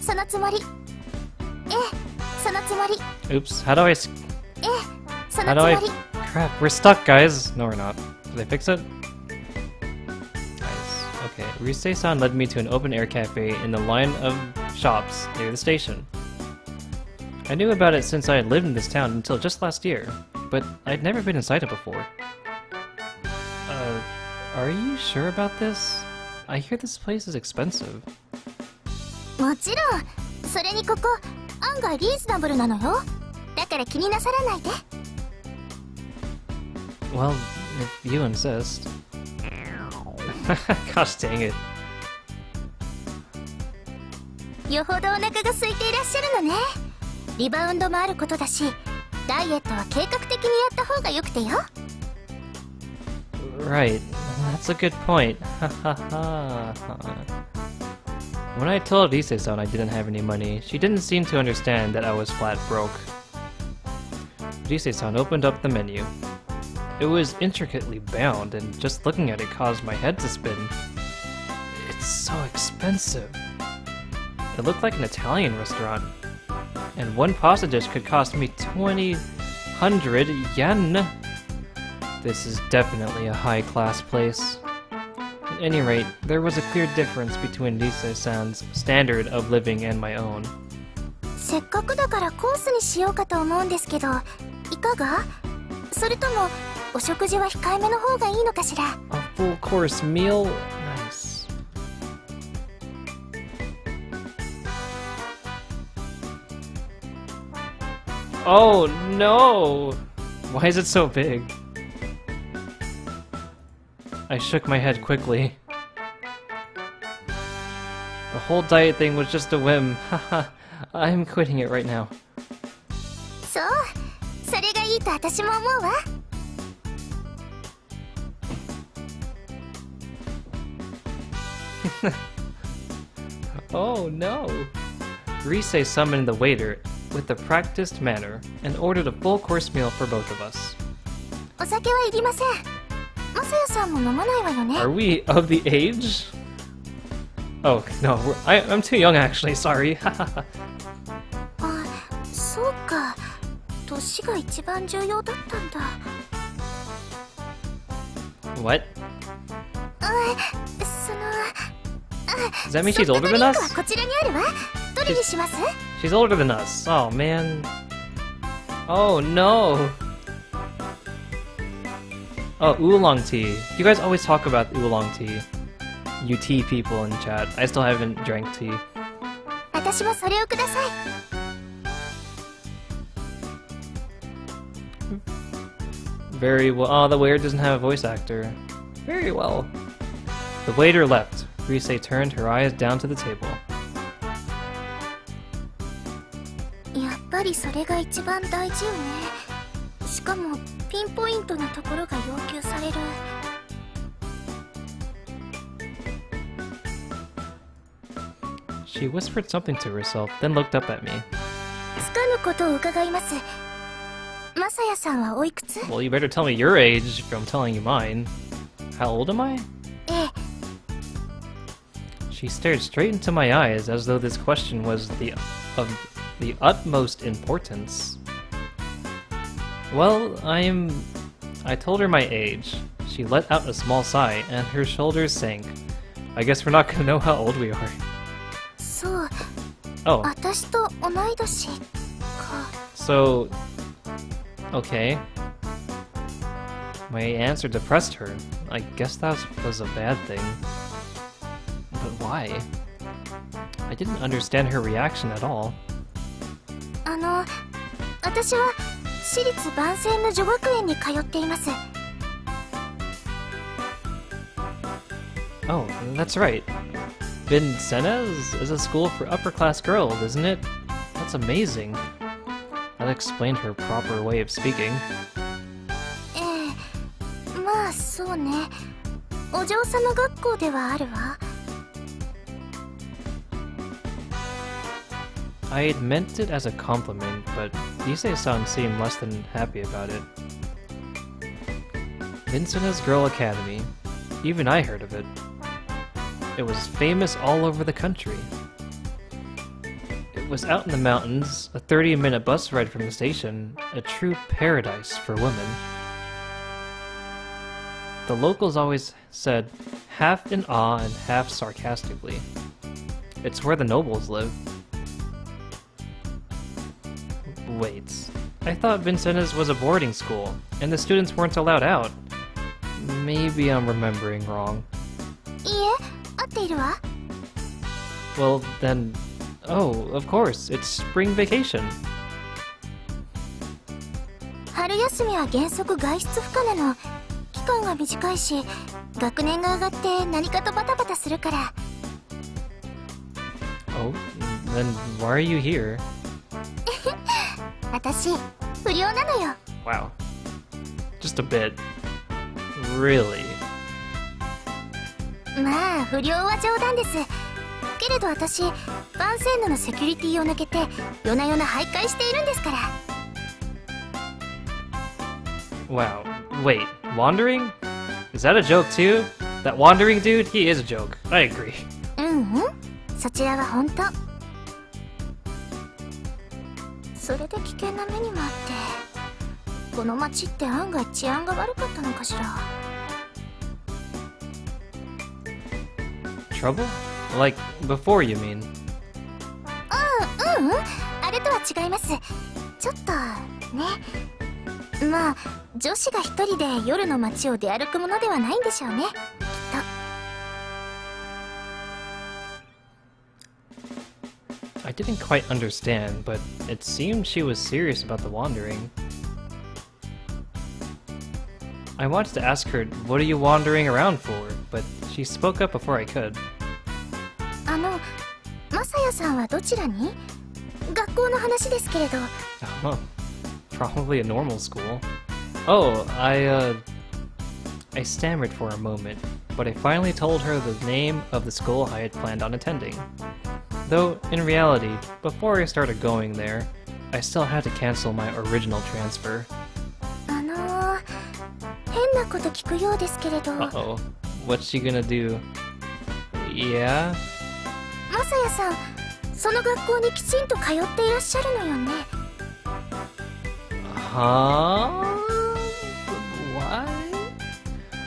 そのつもり。そのつもり。 Oops, how do I... その How つ do も I... り。 Crap, we're stuck, guys! No, we're not. Did they fix it? Nice. Okay, Risei-san led me to an open-air cafe in the line of shops near the station. I knew about it since I had lived in this town until just last year, but I'd never been inside it before. Are you sure about this? I hear this place is expensive. もちろん。それにここ案外リーズナブルなのよ。だから気になさらないで。 Well, if you insist. Gosh dang it. よほどお腹が空いていらっしゃるのね。リバウンドもあることだし、ダイエットは計画的にやった方がよくてよ。 Right, that's a good point. When I told Ise-san I didn't have any money, she didn't seem to understand that I was flat broke. Ise-san opened up the menu. It was intricately bound, and just looking at it caused my head to spin. It's so expensive. It looked like an Italian restaurant. And one pasta dish could cost me 2,000 yen. This is definitely a high-class place. At any rate, there was a clear difference between Ise-san's standard of living and my own. せっかくだからコースにしようかと思うんですけど、いかが？それともお食事は控えめの方がいいのかしら？ A full course meal? Nice. Oh no! Why is it so big? I shook my head quickly. The whole diet thing was just a whim. Haha, I'm quitting it right now. そう、それがいいと私も思うわ。 Oh no! Risei summoned the waiter with a practiced manner and ordered a full course meal for both of us. お酒はいりません。まさやさんも飲まないわよね。 Are we of the age? Oh, no, I'm too young actually, sorry. あ、そうか。年が一番重要だったんだ。 What? その、 Does that mean she's older than us? こちらにあるわ。どれにします？ She's older than us. Oh, man. Oh, no. Oh, oolong tea. You guys always talk about oolong tea. You tea people in chat. I still haven't drank tea. 私もそれをください。 Very well. Oh, the waiter doesn't have a voice actor. Very well. The waiter left. Risei turned her eyes down to the table. やっぱりそれが一番大事よね。しかもピンポイントなところが要求される。 She whispered something to herself, then looked up at me. つかぬことを伺います。まさやさんはおいくつ？ Well, you better tell me your age if I'm telling you mine. How old am I? ええ。 She stared straight into my eyes as though this question was of the utmost importance. Well, I told her my age. She let out a small sigh, and her shoulders sank. I guess we're not gonna know how old we are. そう。 Oh, 私と同い年か。 so... Okay. My answer depressed her. I guess that was a bad thing. But why? I didn't understand her reaction at all. 私は私立万世の女学園に通っています。 Oh, that's right. Vincennes is a school for upper-class girls, isn't it? That's amazing. That explained her proper way of speaking. ええ、まあそうね。お嬢様学校ではあるわ。 I had meant it as a compliment, but Ise-san seemed less than happy about it. Vincennes Girl Academy. Even I heard of it. It was famous all over the country. was out in the mountains, a 30-minute bus ride from the station, a true paradise for women. The locals always said, half in awe and half sarcastically, "It's where the nobles live." Wait, I thought Vincennes was a boarding school, and the students weren't allowed out. Maybe I'm remembering wrong. いいえ、合っているわ。 Well, then... Oh, of course, it's spring vacation. 春休みは原則外出不可なの。期間が短いし、学年が上がって何かとバタバタするから。 Oh, then why are you here? 私、不良なのよ。 Wow. Just a bit. Really? まあ、不良は冗談です。けれど私、番線路のセキュリティを抜けて、夜な夜な徘徊しているんですから。 Wow. Wait, wandering? Is that a joke too? That wandering dude? He is a joke. I agree. そちらは本当。それで危険な目にもあって、この町って案外治安が悪かったのかしら。 Trouble? Like, before you mean? あれとは違います。ちょっとね。まあ、女子が一人で夜の街を出歩くものではないんでしょうね、きっと。 I didn't quite understand, but it seemed she was serious about the wandering. I wanted to ask her, what are you wandering around for? But she spoke up before I could. マサヤさんはどちらに？学校の話ですけれど。 Oh, probably a normal school. Oh, I stammered for a moment, but I finally told her the name of the school I had planned on attending. Though, in reality, before I started going there, I still had to cancel my original transfer. 変なこと聞くようですけれど。 Uh-oh. What's she gonna do? Yeah? マサヤさん、その学校にきちんと通っていらっしゃるのよね。 Huh? What?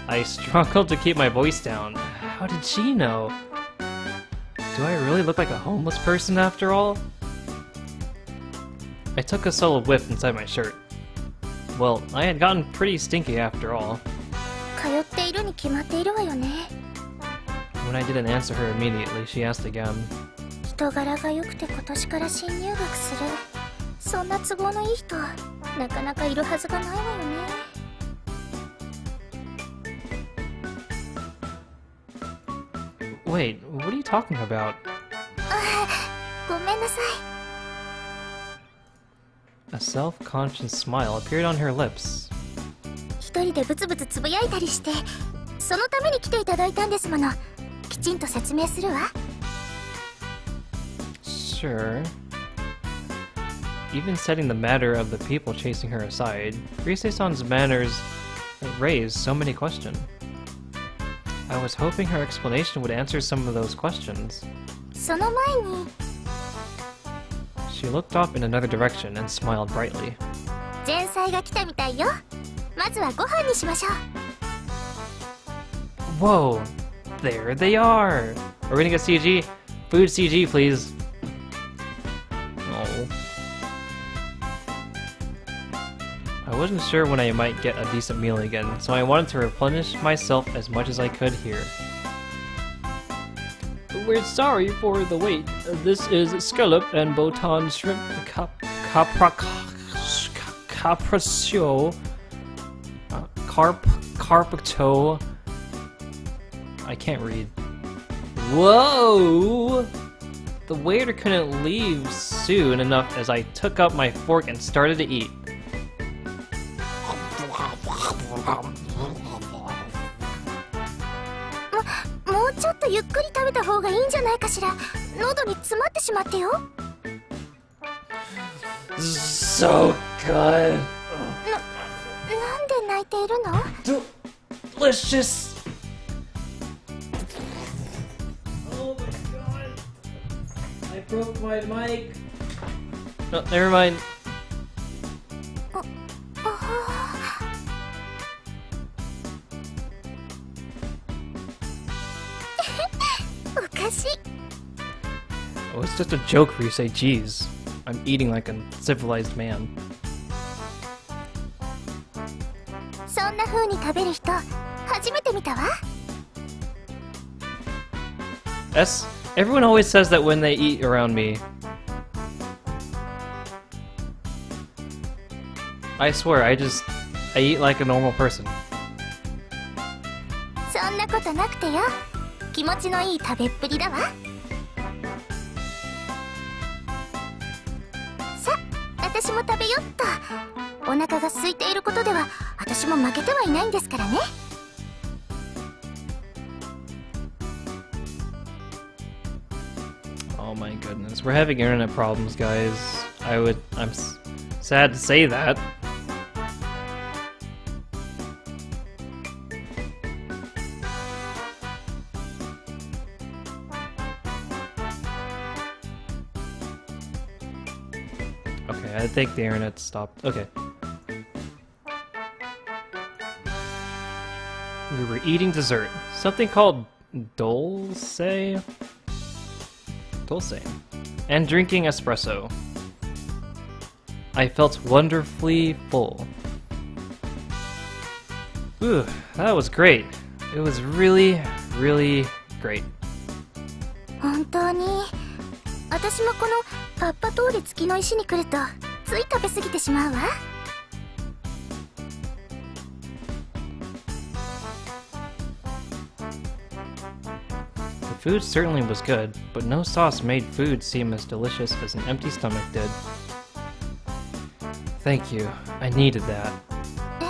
I struggled to keep my voice down. How did she know? Do I really look like a homeless person after all? I took a solo whiff inside my shirt. Well, I had gotten pretty stinky after all. 通っているに決まっているわよね。 When I didn't answer her immediately, she asked again. 人柄が良くて今年から新入学する。そんな都合のいい人、なかなかいるはずがないわよね。 Wait, what are you talking about? ごめんなさい。 A self-conscious smile appeared on her lips. 一人でブツブツつぶやいたりして、そのために来ていただいたんですもの。きちんと説明するわ。 Sure. Even setting the matter of the people chasing her aside, Rise-san's manners raised so many questions. I was hoping her explanation would answer some of those questions. その前に、 She looked off in another direction and smiled brightly. 前菜が来たみたいよ。まずはご飯にしましょう。 Whoa! There they are! Are we gonna get CG? Food CG, please. Oh. I wasn't sure when I might get a decent meal again, so I wanted to replenish myself as much as I could here. We're sorry for the wait. This is scallop and botan shrimp capriccio. Carpaccio. I can't read. Whoa! The waiter couldn't leave soon enough as I took up my fork and started to eat.もうちょっとゆっくり食べた方がいいんじゃないかしら。喉に詰まってしまってよ。 So good. なんで泣いているの？ Delicious. Oh my god. I broke my mic. Oh, never mind. おかしい。 Oh, it's just a joke where you say, geez, I'm eating like a civilized man. そんな風に食べる人初めて見たわ。 Everyone always says that when they eat around me. I swear, I eat like a normal person. そんなことなくてよ。気持ちのいい食べっぷりだわ。さ、私も食べよっと。お腹が空いていることでは私も負けてはいないんですからね。 Oh my goodness, we're having internet problems, guys. I'm sad to say that. Okay, I think the internet stopped. Okay. We were eating dessert. Something called dulce? And drinking espresso. I felt wonderfully full. Ooh, that was great. It was really, really great. 本当に私もこのカッパ通り月の石に来るとつい食べ過ぎてしまうわ。 The food certainly was good, but no sauce made food seem as delicious as an empty stomach did. Thank you. I needed that. え、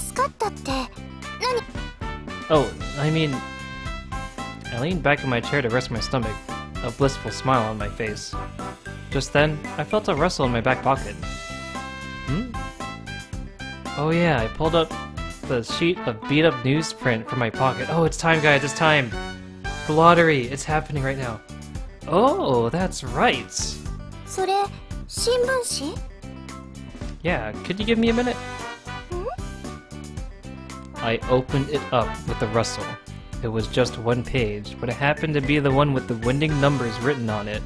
助かったって何？ Oh, I mean... I leaned back in my chair to rest my stomach, a blissful smile on my face. Just then, I felt a rustle in my back pocket. Hmm? Oh yeah, I pulled up the sheet of beat-up newsprint from my pocket. Oh, it's time, guys, it's time! The lottery! It's happening right now. Oh, that's right! それ新聞紙？ Yeah, could you give me a minute? I opened it up with a rustle. It was just one page, but it happened to be the one with the winning numbers written on it.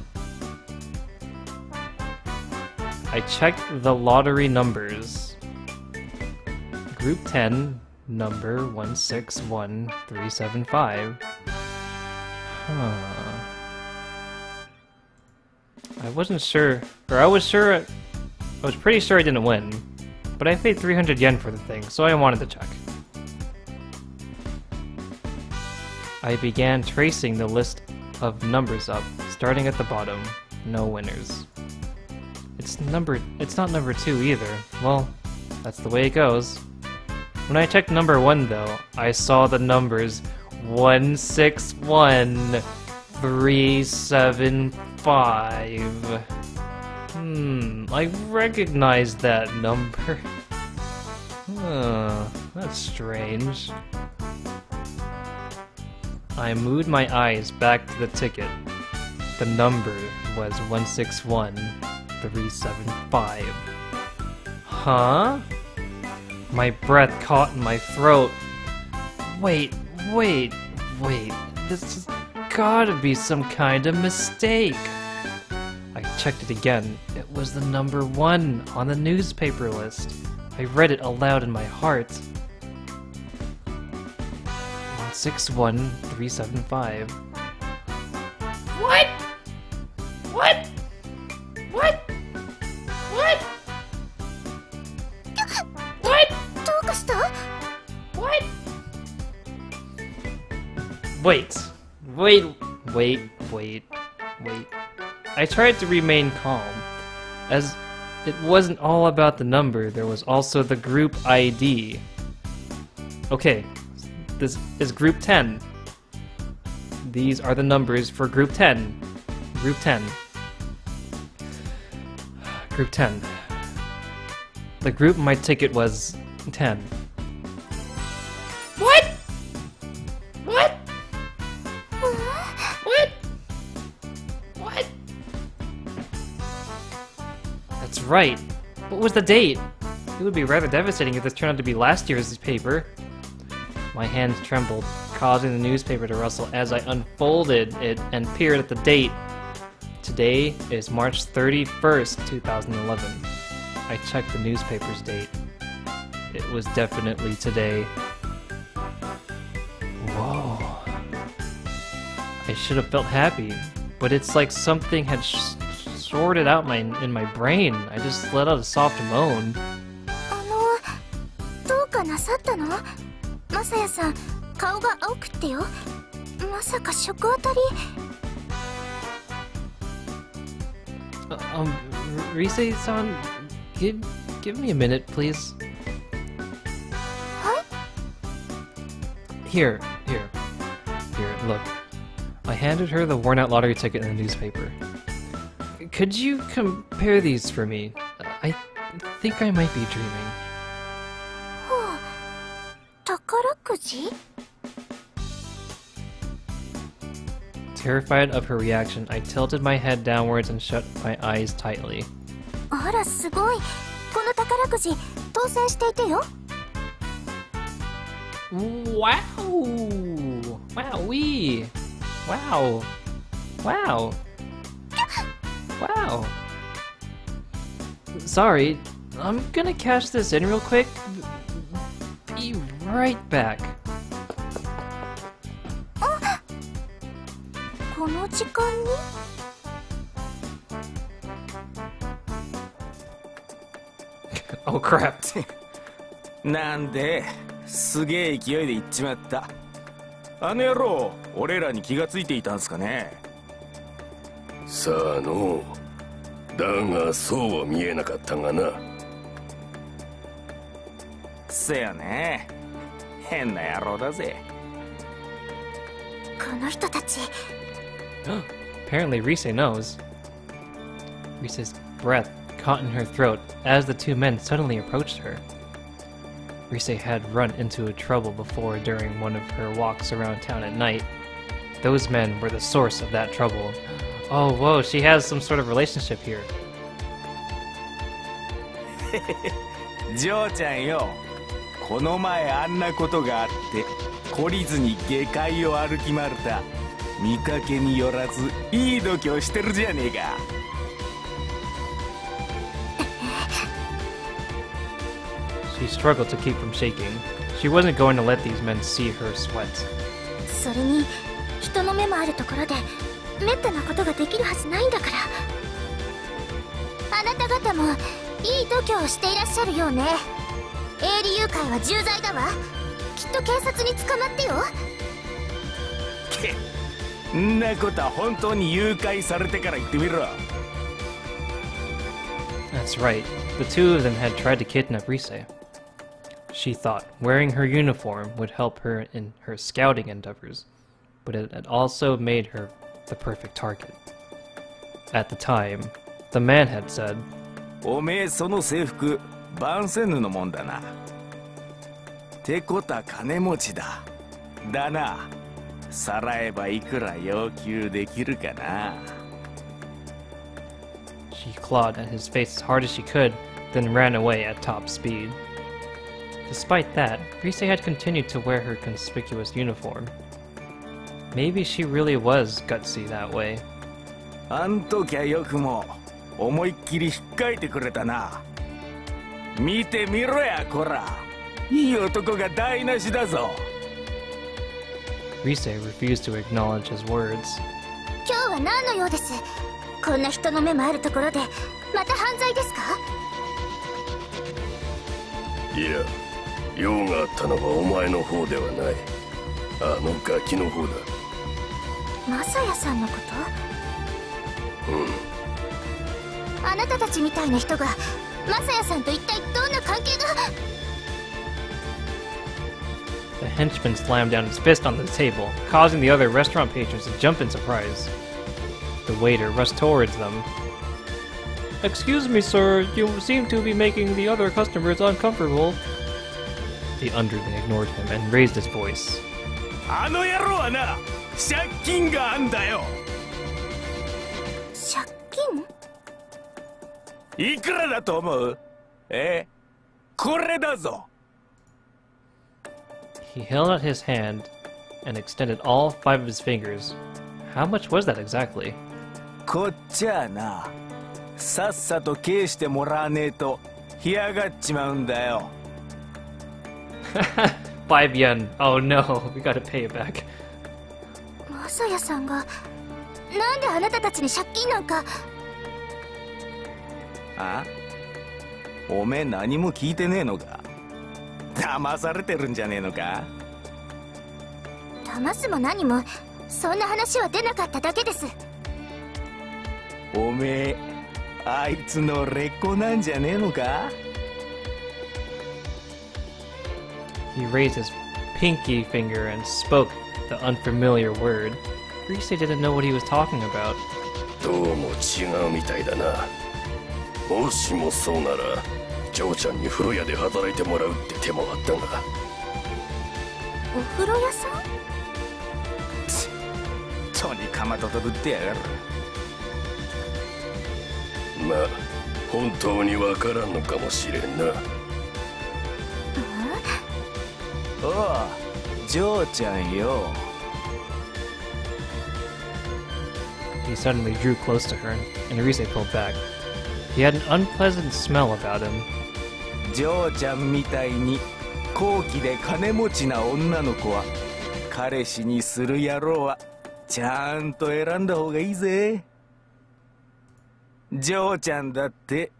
I checked the lottery numbers. Group 10, number 161375. Huh. I wasn't sure, or I was pretty sure I didn't win, but I paid 300 yen for the thing, so I wanted to check. I began tracing the list of numbers up, starting at the bottom. No winners. It's not number 2 either. Well, that's the way it goes. When I checked number 1 though, I saw the numbers 161375. I recognize that number. That's strange. I moved my eyes back to the ticket. The number was 161375. Huh? My breath caught in my throat. Wait. This has gotta be some kind of mistake. I checked it again. It was the number 1 on the newspaper list. I read it aloud in my heart. 161375. What? What? What? What? What? どうかした？ What? Wait. I tried to remain calm. As it wasn't all about the number, there was also the group ID. Okay, this is group 10. These are the numbers for group 10. Group 10. Group 10. The group my ticket was 10. What? What? What? What? right. What was the date? It would be rather devastating if this turned out to be last year's paper. My hands trembled, causing the newspaper to rustle as I unfolded it and peered at the date. Today is March 31st, 2011. I checked the newspaper's date. It was definitely today. Whoa. I should have felt happy, but it's like something had sorted out in my brain. I just let out a soft moan. どうかなさったの？マサヤさん、顔が青くってよ。まさか食当たり。Rise-san, give me a minute, please. はい？ Here, look. I handed her the worn-out lottery ticket in the newspaper. Could you compare these for me? I think I might be dreaming. はあ、宝くじ？ Terrified of her reaction, I tilted my head downwards and shut my eyes tightly. あら、すごい。この宝くじ、当選していてよ。Wow! Wowee! Wow! Wow! Wow! Sorry, I'm gonna cash this in real quick. Be right back. この時間に？ Oh crap. なんですげえ勢いで行っちまった。あの野郎、俺らに気がついていたんすかね。さあの、だがそうは見えなかったがな。せやね、変な野郎だぜ。この人たち。Apparently Rise knows. Rise's breath caught in her throat as the two men suddenly approached her. Rise had run into trouble before during one of her walks around town at night. Those men were the source of that trouble. Oh, whoa, she has some sort of relationship here. ジョーちゃんよ、この前あんなことがあって懲りずに下界を歩き回るた見かけによらずいい度胸してるじゃねえか。She struggled to keep from shaking. She wasn't going to let these men see her sweat. それに、人の目もあるところでめったなことができるはずないんだから。あなた方もいい度胸をしていらっしゃるようね。営利誘拐は重罪だわ。きっと警察に捕まってよ。けんなことは本当に誘拐されてから言ってみろ。 That's right. The two of them had tried to kidnap Rise. She thought wearing her uniform would help her in her scouting endeavors, but it had also made her the perfect target. At the time, the man had said, おめえその制服番宣布のもんだな。てこた金持ちだ。だな。さらえばいくら要求できるかな。 She clawed at his face as hard as she could, then ran away at top speed. Despite that, Rise had continued to wear her conspicuous uniform. Maybe she really was gutsy that way. あんときゃよくも思いっきり引っかいてくれたな。見てみろやこら。いい男が台無しだぞ。 Rise refused to acknowledge his words. 今日は何の用です？こんな人の目もあるところでまた犯罪ですか？いや、用があったのはお前の方ではない。あのガキの方だ。マサヤさんのこうん。と？あなたたちみたいな人がマサヤさんと一体どんな関係が？ The henchman slammed down his fist on the table, causing the other restaurant patrons to jump in surprise. The waiter rushed towards them. Excuse me, sir, you seem to be making the other customers uncomfortable. The underling ignored him and raised his voice. あの野郎はな、借金があんだよ。借金？いくらだと思う？これだぞ。 He held out his hand and extended all 5 of his fingers. How much was that exactly? こっちゃな、さっさと返してもらわねえと干上がっちまうんだよ。5 yen. Oh no, we gotta pay it back. マサヤさんがなんであなたたちに借金なんか。あ？おめえ何も聞いてねえのか？騙されてるんじゃねえのか？騙すも何もそんな話は出なかっただけです。おめえあいつの劣子なんじゃねえのか？ He raised his pinky finger and spoke the unfamiliar word. Rise didn't know what he was talking about. どうも違うみたいだな。もしもそうならジョーちゃんに風呂屋で働いてもらうって手もあったが。お風呂屋さん？とにかまととぶってやがる。まあ本当にわからんのかもしれんな。おう、ジョーちゃんよ。 He suddenly drew close to her, and Rise pulled back. He had an unpleasant smell about him. ジョーちゃんみたいに高貴で金持ちな女の子は彼氏にする野郎はちゃんと選んだ方がいいぜ。ジョーちゃんだって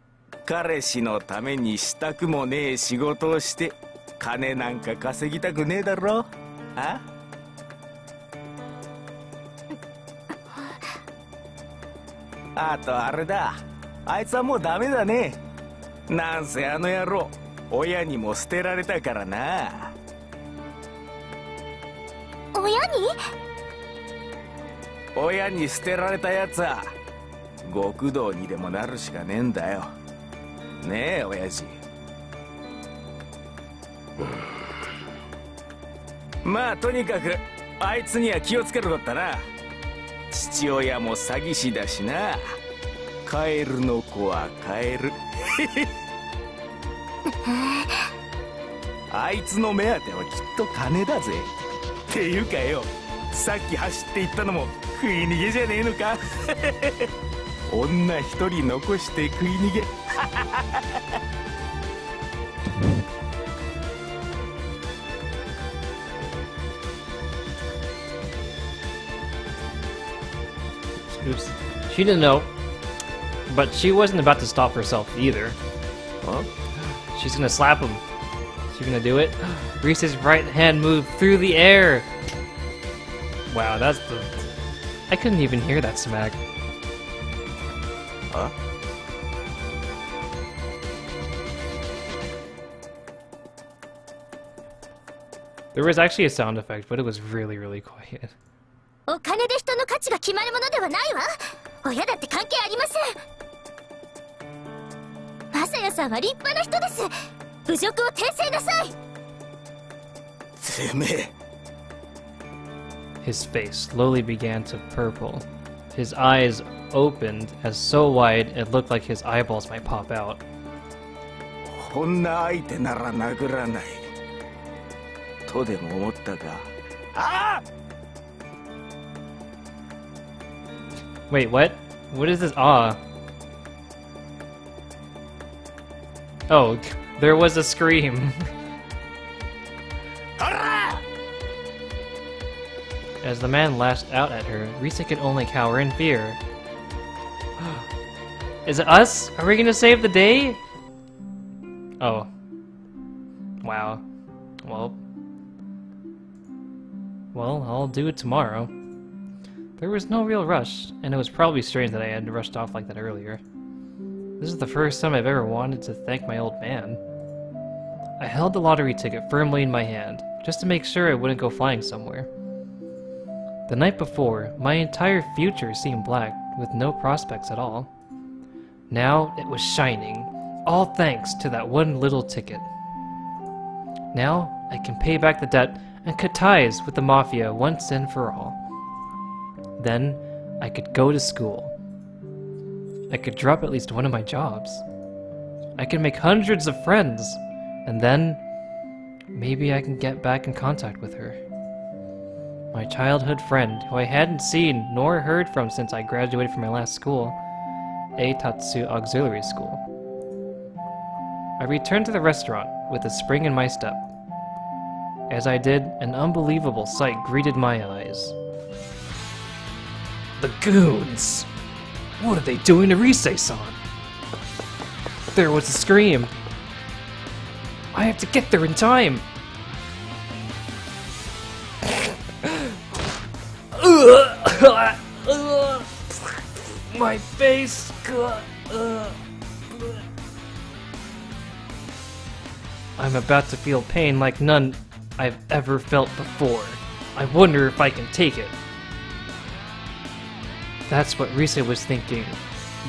彼氏のためにしたくもねえ仕事をして金なんか稼ぎたくねえだろ？あ？あとあれだ、あいつはもうダメだね。なんせあの野郎親にも捨てられたからな。親に？親に捨てられたやつは極道にでもなるしかねえんだよ。ねえ親父。まあとにかくあいつには気をつけるこったな。父親も詐欺師だしな。カエルの子はカエル。あいつの目当てはきっと金だぜ。っていうかよ、さっき走って行ったのも食い逃げじゃねえのか？女一人残して食い逃げ。Oops. She didn't know, but she wasn't about to stop herself either. Huh? She's gonna slap him. She's gonna do it. Rise's right hand moved through the air. Wow, that's the... I couldn't even hear that smack. Huh? There was actually a sound effect, but it was really, really quiet. お金で人の価値が決まるものではないわ。親だって関係ありません。マサヤさんは立派な人です。侮辱を訂正なさい。てめえ。 His face slowly began to purple. His eyes opened as so wide it looked like his eyeballs might pop out. こんな相手なら殴らない。とでも思ったか。ああ！ Wait, what? What is this? Ah. Oh, there was a scream. As the man lashed out at her, Risa could only cower in fear. Is it us? Are we gonna save the day? Oh. Wow. Well, I'll do it tomorrow. There was no real rush, and it was probably strange that I had rushed off like that earlier. This is the first time I've ever wanted to thank my old man. I held the lottery ticket firmly in my hand, just to make sure it wouldn't go flying somewhere. The night before, my entire future seemed black, with no prospects at all. Now it was shining, all thanks to that one little ticket. Now I can pay back the debt and cut ties with the Mafia once and for all. Then I could go to school. I could drop at least one of my jobs. I can make hundreds of friends, and then maybe I can get back in contact with her. My childhood friend, who I hadn't seen nor heard from since I graduated from my last school, Eitatsu Auxiliary School. I returned to the restaurant with a spring in my step. As I did, an unbelievable sight greeted my eyes. The goons! What are they doing to Risei-san? There was a scream. I have to get there in time! My face! I'm about to feel pain like none I've ever felt before. I wonder if I can take it. That's what Risei was thinking.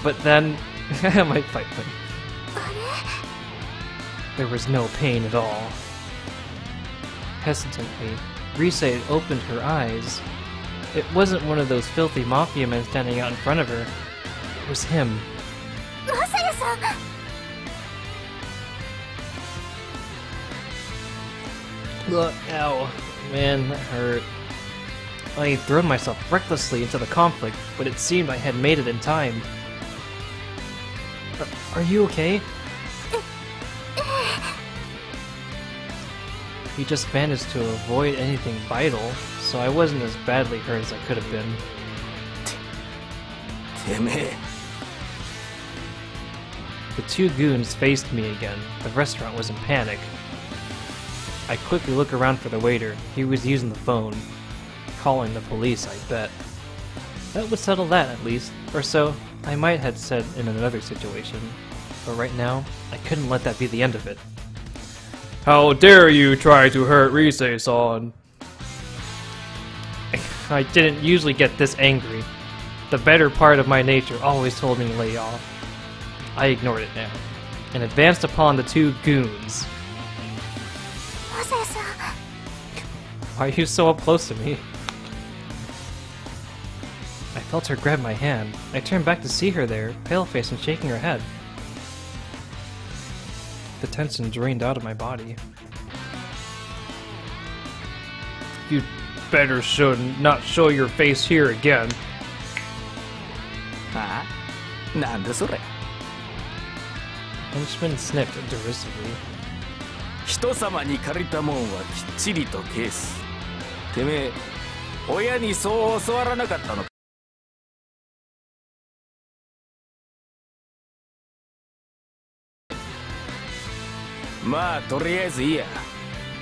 But then... my fight went. There was no pain at all. Hesitantly, Risei opened her eyes. It wasn't one of those filthy mafia men standing out in front of her. It was him. Masaya-san! Ow. Man, that hurt. I had thrown myself recklessly into the conflict, but it seemed I had made it in time. Are you okay? He just managed to avoid anything vital, so I wasn't as badly hurt as I could have been. The two goons faced me again. The restaurant was in panic. I quickly look around for the waiter. He was using the phone. Calling the police, I bet. That would settle that, at least. Or so I might have said in another situation. But right now, I couldn't let that be the end of it. How dare you try to hurt Risei-san? I didn't usually get this angry. The better part of my nature always told me to lay off. I ignored it now, and advanced upon the two goons. Masaya-san! Why are you so up close to me? I felt her grab my hand. I turned back to see her there, pale-faced and shaking her head. The tension drained out of my body. You'd better not show your face here again. Huh? なんでそれ? Henchman sniffed derisively. 人様に借りたもんはきっちりと返す。てめえ、親にそう教わらなかったのか? まあとりあえずいいや。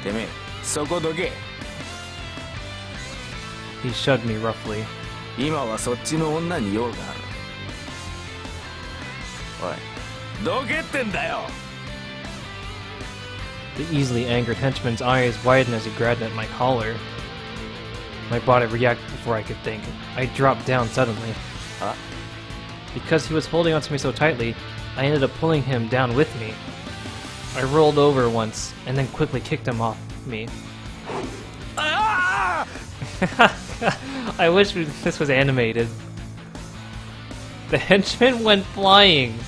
てめえ、そこどけ。He shoved me roughly. 今はそっちの女に用がある。おい、どけってんだよ。 The easily angered henchman's eyes widened as he grabbed at my collar. My body reacted before I could think. I dropped down suddenly. Huh? Because he was holding onto me so tightly, I ended up pulling him down with me. I rolled over once, and then quickly kicked him off me. Ah! I wish this was animated. The henchman went flying.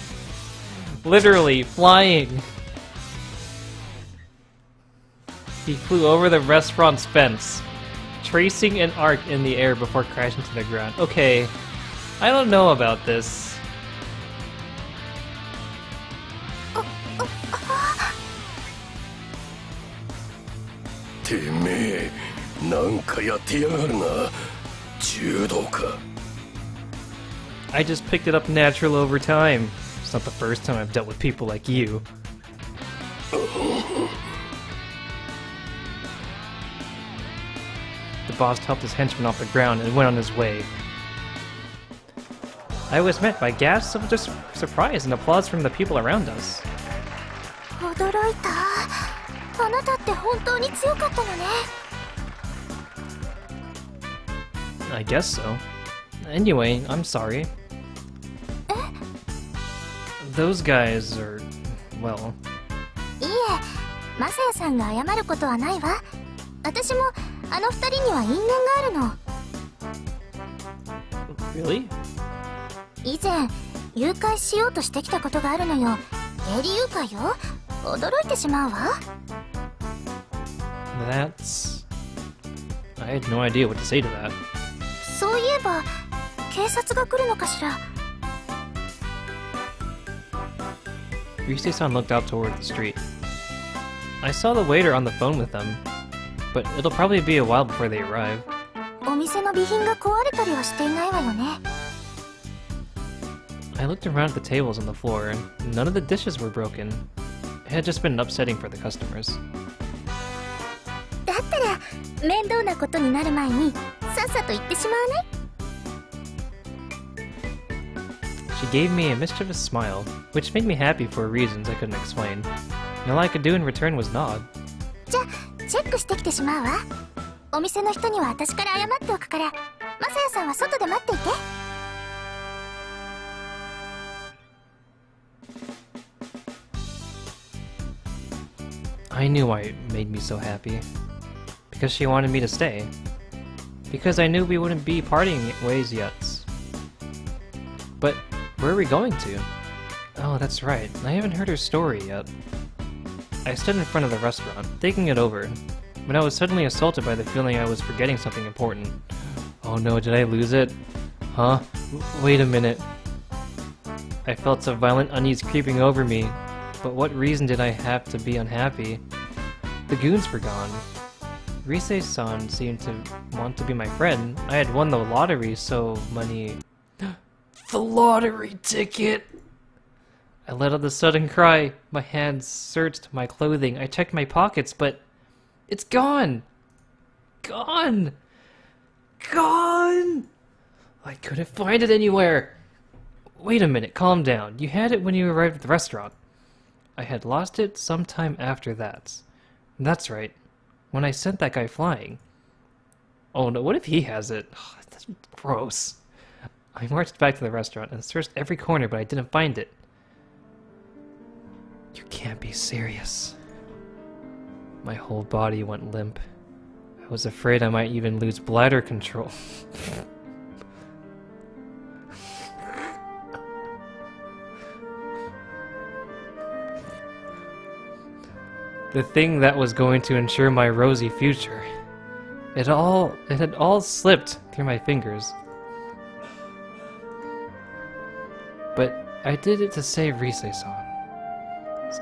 Literally flying. He flew over the restaurant's fence, tracing an arc in the air before crashing to the ground. Okay, I don't know about this. I just picked it up natural over time. It's not the first time I've dealt with people like you. The boss helped his henchman off the ground and went on his way. I was met by gasps of just surprise and applause from the people around us. 驚いた。あなたって本当に強かったのね。I guess so. Anyway, I'm sorry. Those guys are, well... いいえ、マサヤさんが謝ることはないわ。私もあの二人には因縁があるの。 Really? 以前誘拐しようとしてきたことがあるのよ。営利誘拐よ。驚いてしまうわ。That's... I had no idea what to say to that. そういえば警察が来るのかしら。Rise-san looked out toward the street. I saw the waiter on the phone with them, but it'll probably be a while before they arrive. お店の備品が壊れたりはしていないわよね。I looked around at the tables on the floor, and none of the dishes were broken. It had just been upsetting for the customers. だったら面倒なことになる前にさっさと行ってしまわない？ She gave me a mischievous smile, which made me happy for reasons I couldn't explain. And all I could do in return was nod. じゃあチェックしてきてしまうわ。お店の人には私から謝っておくから、マサヤさんは外で待っていて。I knew why it made me so happy. Because she wanted me to stay. Because I knew we wouldn't be parting ways yet. But where are we going to? Oh, that's right. I haven't heard her story yet. I stood in front of the restaurant, thinking it over, when I was suddenly assaulted by the feeling I was forgetting something important. Oh no, did I lose it? Huh? Wait a minute. I felt a violent unease creeping over me, but what reason did I have to be unhappy? The goons were gone. Rise-san seemed to want to be my friend. I had won the lottery, so money... The lottery ticket! I let out a sudden cry. My hands searched my clothing. I checked my pockets, but it's gone! Gone! Gone! I couldn't find it anywhere! Wait a minute, calm down. You had it when you arrived at the restaurant. I had lost it sometime after that. That's right. When I sent that guy flying. Oh no, what if he has it? Oh, that's gross. I marched back to the restaurant and searched every corner, but I didn't find it. You can't be serious. My whole body went limp. I was afraid I might even lose bladder control. The thing that was going to ensure my rosy future. It had all slipped through my fingers. But I did it to save Rise-san.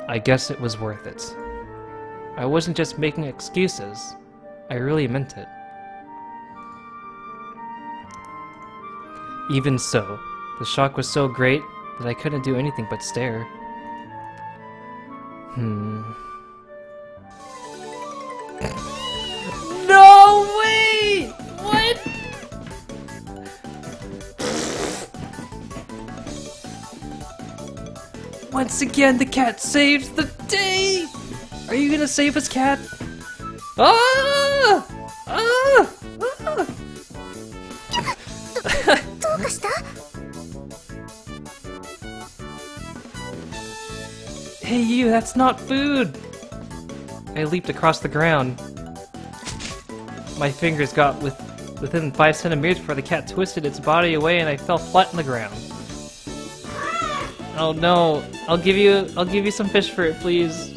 I guess it was worth it. I wasn't just making excuses. I really meant it. Even so, the shock was so great that I couldn't do anything but stare. No way! What? Once again, the cat saves the day! Are you gonna save us, cat? Ah! Ah! Ah! どうかした？ Hey you, that's not food! I leaped across the ground. My fingers got within 5 centimeters before the cat twisted its body away and I fell flat on the ground. Oh no, I'll give you some fish for it, please.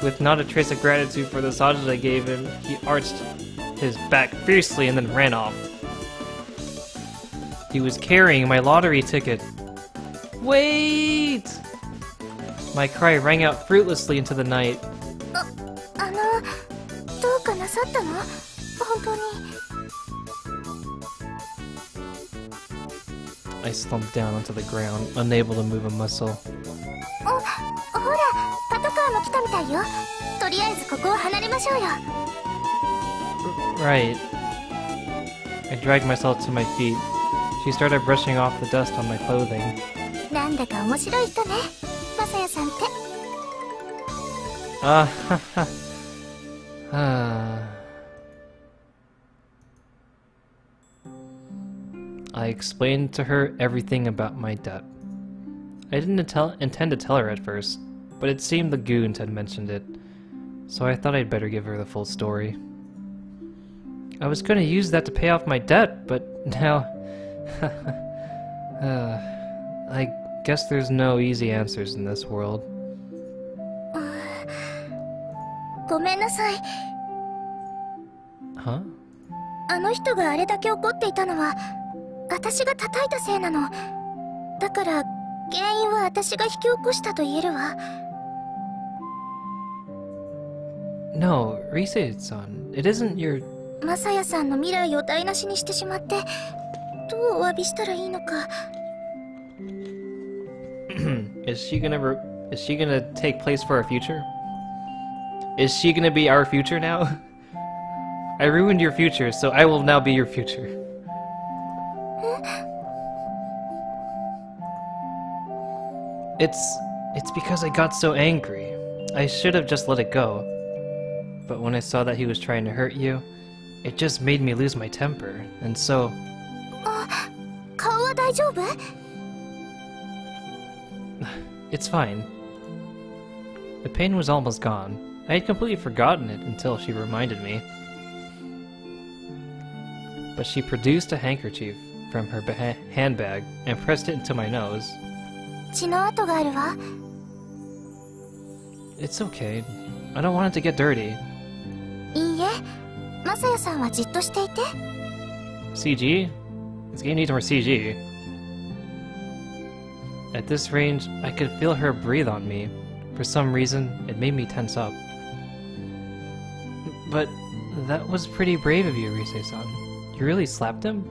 With not a trace of gratitude for the sausage I gave him, he arched his back fiercely and then ran off. He was carrying my lottery ticket. Wait! My cry rang out fruitlessly into the night. どうかなさったの？本当に。 I slumped down onto the ground, unable to move a muscle. ほら、パトカーも来たみたいよ。とりあえずここを離れましょうよ。 Right. I dragged myself to my feet. She started brushing off the dust on my clothing. なんだか面白い人ね、マサヤさんって。Ah, ah. I explained to her everything about my debt. I didn't intend to tell her at first, but it seemed the goons had mentioned it, so I thought I'd better give her the full story. I was gonna use that to pay off my debt, but now... guess there's no easy answers in this world. ごめんなさい。 Huh? あの人があれだけ怒っていたのは私が叩いたせいなの。だから原因は私が引き起こしたと言えるわ。 No, Rise-san, it isn't your... マサヤさんの未来を台無しにしてしまって、どうお詫びしたらいいのか。Is she gonna take place for our future? Is she gonna be our future now? I ruined your future, so I will now be your future. It's because I got so angry. I should have just let it go. But when I saw that he was trying to hurt you, it just made me lose my temper, and so... 顔は大丈夫? It's fine. The pain was almost gone. I had completely forgotten it until she reminded me. But she produced a handkerchief from her handbag and pressed it into my nose. 血の跡があるわ。 It's okay. I don't want it to get dirty. いいえ、マサヤさんはじっとしていて。 CG? This game needs more CG. At this range, I could feel her breathe on me. For some reason, it made me tense up. But that was pretty brave of you, Rise-san. You really slapped him?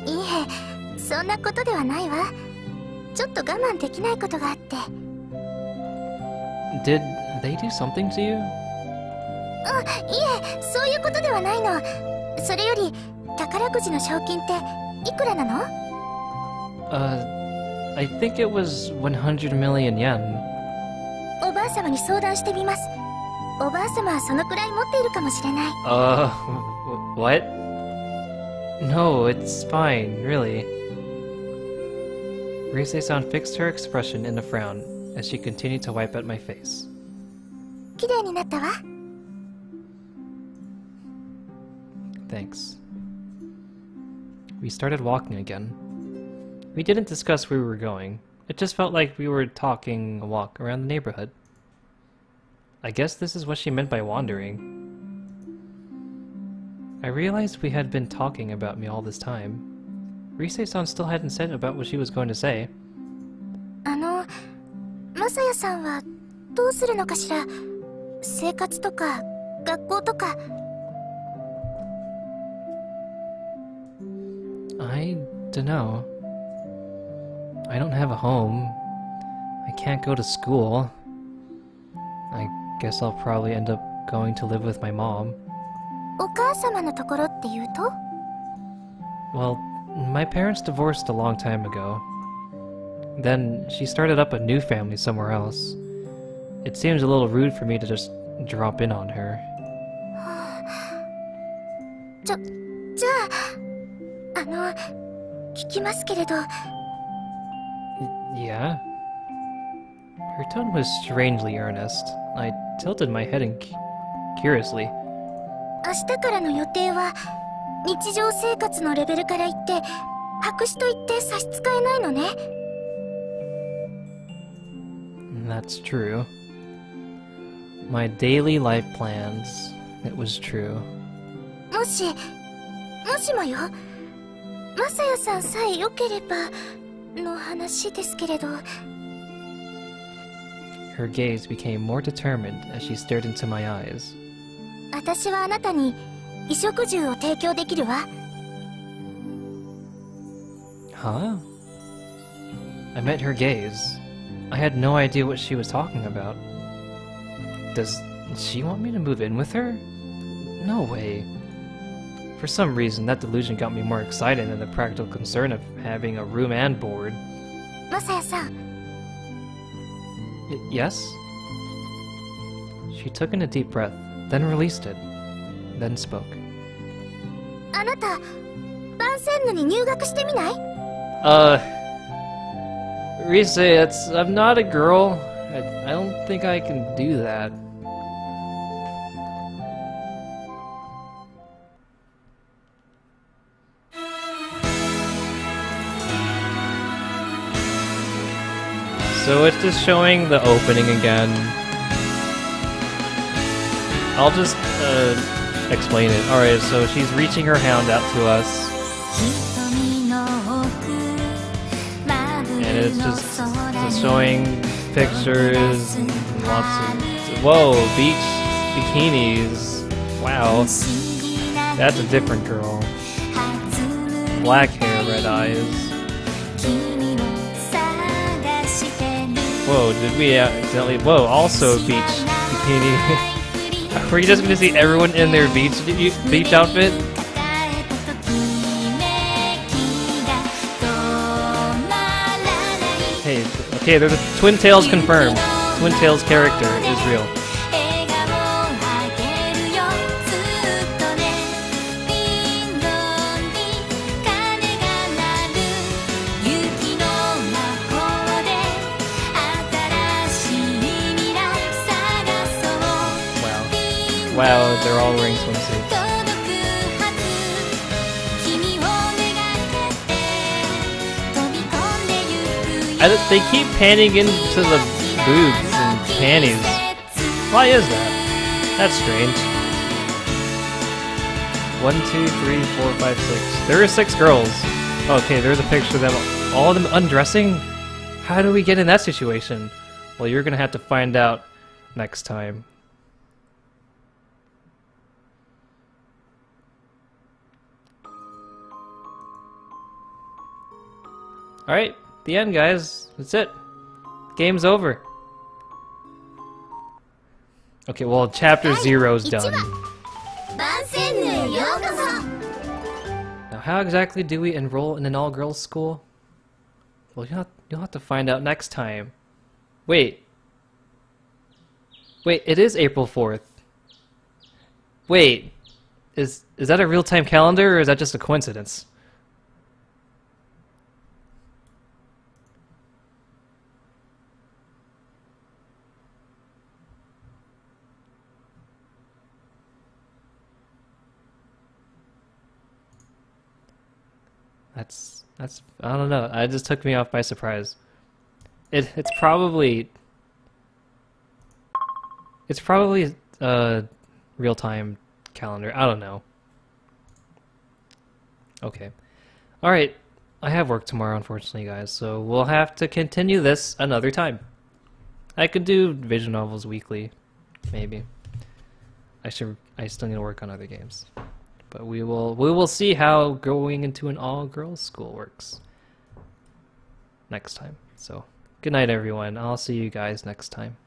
いいえ、そんなことではないわ。ちょっと我慢できないことがあって。 Did they do something to you? いえ、そういうことではないの。それより、宝くじの賞金っていくらなの? I think it was 100 million yen. おばあ様に相談してみます。おばあ様はそのくらい持っているかもしれない。What? No, it's fine, really. Rise-san fixed her expression in a frown as she continued to wipe at my face. 綺麗になったわ。 Thanks. We started walking again. We didn't discuss where we were going. It just felt like we were taking a walk around the neighborhood. I guess this is what she meant by wandering. I realized we had been talking about me all this time. Rise-san still hadn't said about what she was going to say. マサヤさんはどうするのかしら。生活とか学校とか。 I dunno. I don't have a home. I can't go to school. I guess I'll probably end up going to live with my mom. お母様のところって言うと? Well, my parents divorced a long time ago. Then she started up a new family somewhere else. It seems a little rude for me to just drop in on her. じゃあ、聞きますけれど。 Yeah? Her tone was strangely earnest. I tilted my head curiously. 明日からの予定は日常生活のレベルから言って白紙と言って差し支えないのね。 That's true. My daily life plans. It was true. もしもよ、マサヤさんさえ良ければの話ですけれど。 Her gaze became more determined as she stared into my eyes. 私はあなたに衣食住を提供できるわ。 Huh? I met her gaze. I had no idea what she was talking about. Does she want me to move in with her? No way. For some reason, that delusion got me more excited than the practical concern of having a room and board. マサヤさん、 Yes? She took in a deep breath, then released it, then spoke. あなたバンセンヌに入学してみない? Rise, I'm not a girl. I don't think I can do that. so it's just showing the opening again. I'll just explain it. Alright, so she's reaching her hand out to us. And it's just showing pictures and lots of... Whoa, beach bikinis. Wow. That's a different girl. Black hair, red eyes. Whoa, did we accidentally... Whoa, also beach bikini. Were you just gonna see everyone in their beach outfit? Hey, okay, there's a Twin Tails confirmed. Twin Tails character is real. Wow, they're all wearing swimsuits. They keep panning into the boobs and panties. Why is that? That's strange. 1, 2, 3, 4, 5, 6. There are 6 girls. Okay, there's a picture of them. All of them undressing? How do we get in that situation? Well, you're gonna have to find out next time. Alright, the end, guys. That's it. Game's over. Okay, well, chapter 0's done. Now, how exactly do we enroll in an all-girls school? Well, you'll have to find out next time. Wait, it is April 4th. Wait, is that a real-time calendar, or is that just a coincidence? That's I don't know. It just took me off by surprise. It's probably a real-time calendar. I don't know. Okay. All right. I have work tomorrow, unfortunately, guys. So we'll have to continue this another time. I could do visual novels weekly, maybe. I still need to work on other games. But we will see how going into an all-girls school works next time. So, good night, everyone. I'll see you guys next time.